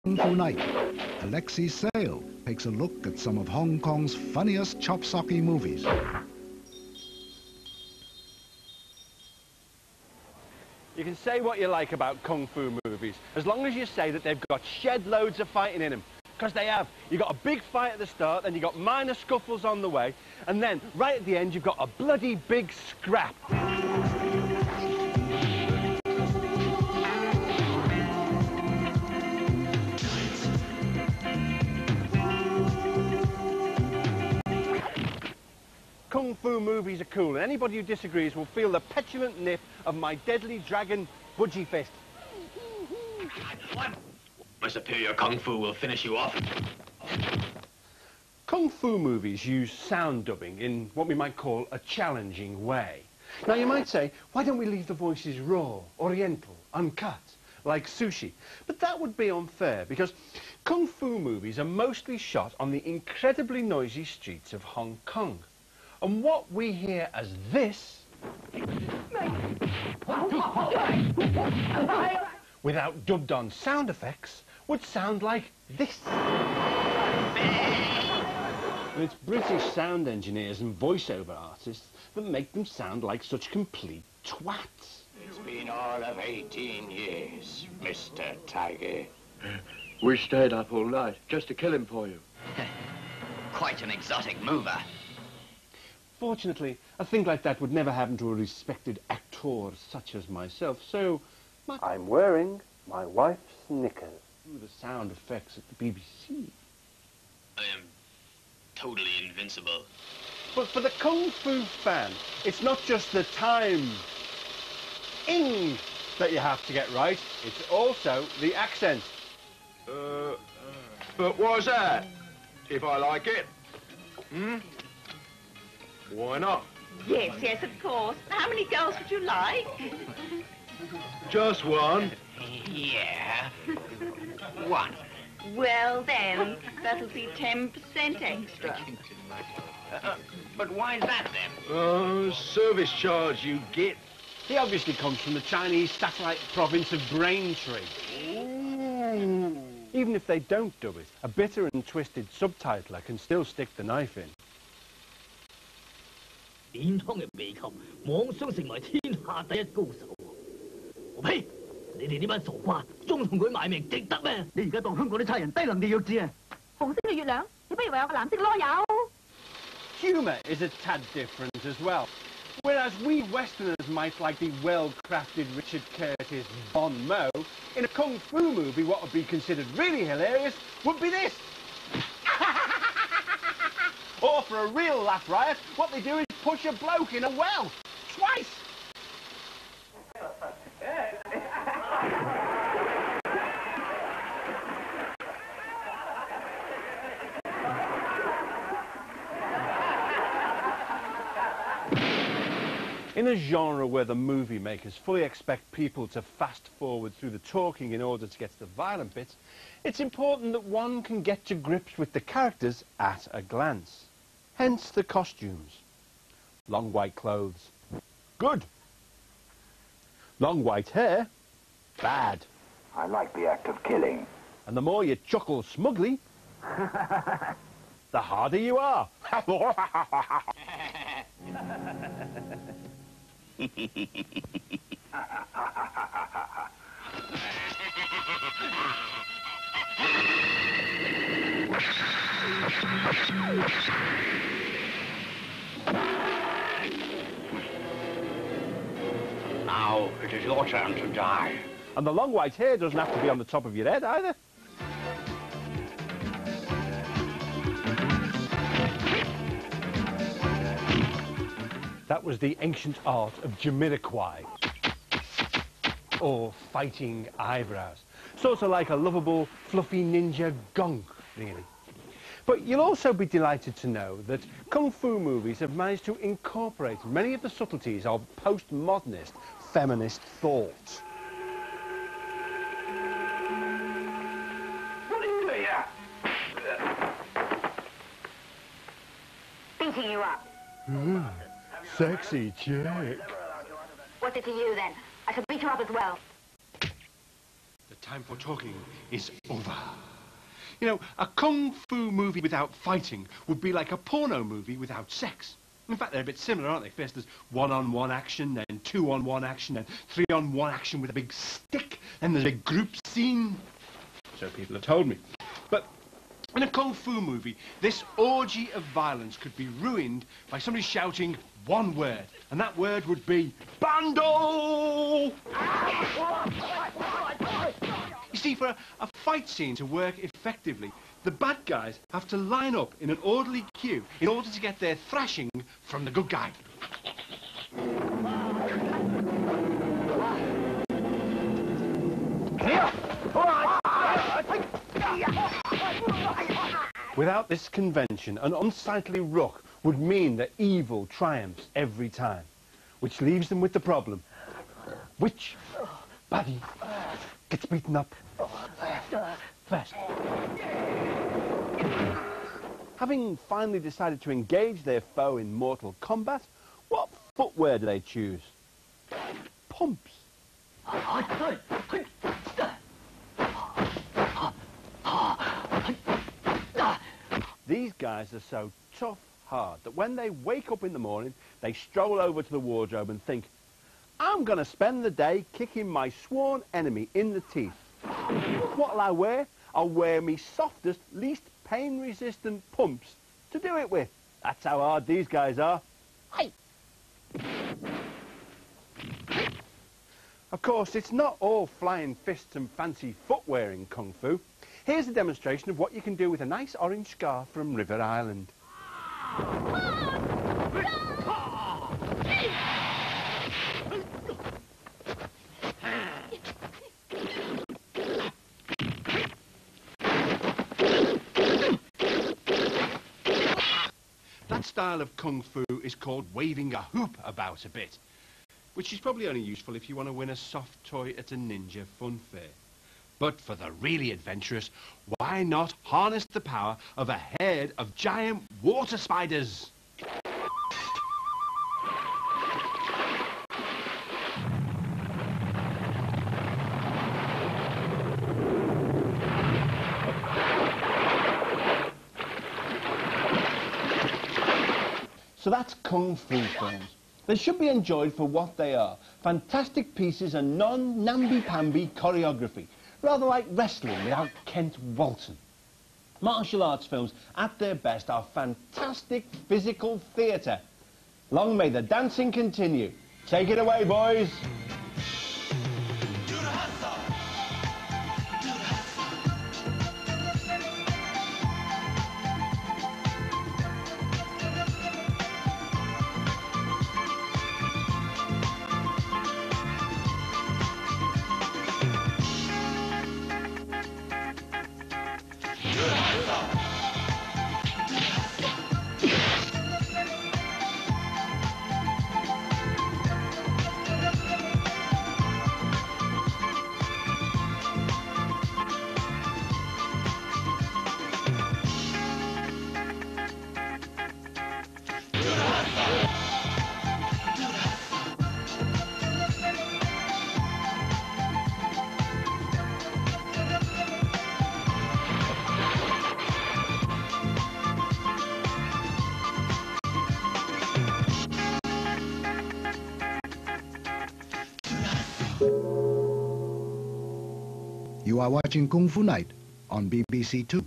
Kung Fu Night, Alexei Sayle takes a look at some of Hong Kong's funniest chop-socky movies. You can say what you like about kung fu movies, as long as you say that they've got shed loads of fighting in them. Because they have. You've got a big fight at the start, then you've got minor scuffles on the way, and then, right at the end, you've got a bloody big scrap. Kung fu movies are cool, and anybody who disagrees will feel the petulant nip of my deadly dragon budgie fist. My superior kung fu will finish you off. Kung fu movies use sound dubbing in what we might call a challenging way. Now you might say, why don't we leave the voices raw, oriental, uncut, like sushi? But that would be unfair, because kung fu movies are mostly shot on the incredibly noisy streets of Hong Kong. And what we hear as this, without dubbed on sound effects, would sound like this. And it's British sound engineers and voiceover artists that make them sound like such complete twats. It's been all of 18 years, Mr. Tiger. We stayed up all night just to kill him for you. Quite an exotic mover. Fortunately, a thing like that would never happen to a respected actor such as myself, so... I'm wearing my wife's knickers. The sound effects at the BBC. I am totally invincible. But for the Kung Fu fan, it's not just the time ing that you have to get right, it's also the accent. But why's that? If I like it? Why not? Yes, yes, of course. How many girls would you like? Just one. Yeah. One. Well, then, that'll be 10% extra. But why's that, then? Service charge you get. He obviously comes from the Chinese satellite province of Braintree. Ooh. Even if they don't dub it, a bitter and twisted subtitler can still stick the knife in. 點湯嘅秘笈，妄想成為天下第一高手。我呸！你哋呢班傻瓜，仲同佢賣命，值得咩？你而家當香港啲差人低能地弱智啊！紅色嘅月亮，你不如話有個藍色囉柚。Humour is a tad different as well. Whereas we Westerners might like the well-crafted Richard Curtis Bon Mot, in a kung fu movie what would be considered really hilarious would be this. Or for a real laugh riot, what they do is push a bloke in a well. Twice! In a genre where the movie makers fully expect people to fast forward through the talking in order to get to the violent bits, it's important that one can get to grips with the characters at a glance. Hence the costumes. Long white clothes. Good. Long white hair. Bad. I like the act of killing. And the more you chuckle smugly, the harder you are. Now it is your turn to die. And the long white hair doesn't have to be on the top of your head either. That was the ancient art of Jamiroquai, or fighting eyebrows. Sort of like a lovable, fluffy ninja gunk, really. But you'll also be delighted to know that kung fu movies have managed to incorporate many of the subtleties of postmodernist feminist thought. Beating you up. Sexy chick. What's it to you, then? I shall beat you up as well. The time for talking is over. You know, a kung fu movie without fighting would be like a porno movie without sex. In fact, they're a bit similar, aren't they? First there's one-on-one action, then two-on-one action, then three-on-one action with a big stick, then there's a big group scene. So people have told me. But in a kung fu movie, this orgy of violence could be ruined by somebody shouting one word, and that word would be Bando! You see, for a fight scene to work effectively, the bad guys have to line up in an orderly queue in order to get their thrashing from the good guy. Without this convention, an unsightly ruck would mean that evil triumphs every time, which leaves them with the problem. Which body gets beaten up first? Having finally decided to engage their foe in mortal combat, what footwear do they choose? Pumps. These guys are so tough hard that when they wake up in the morning, they stroll over to the wardrobe and think, I'm going to spend the day kicking my sworn enemy in the teeth. What'll I wear? I'll wear me softest, least pain-resistant pumps to do it with. That's how hard these guys are. Hey! Of course, it's not all flying fists and fancy footwear in Kung Fu. Here's a demonstration of what you can do with a nice orange scarf from River Island. That style of Kung Fu is called waving a hoop about a bit, which is probably only useful if you want to win a soft toy at a ninja fun fair. But for the really adventurous, why not harness the power of a herd of giant water spiders? So that's Kung Fu films. They should be enjoyed for what they are. Fantastic pieces and non-namby-pamby choreography. Rather like wrestling without Kent Walton. Martial arts films at their best are fantastic physical theatre. Long may the dancing continue. Take it away, boys. You are watching Kung Fu Night on BBC2.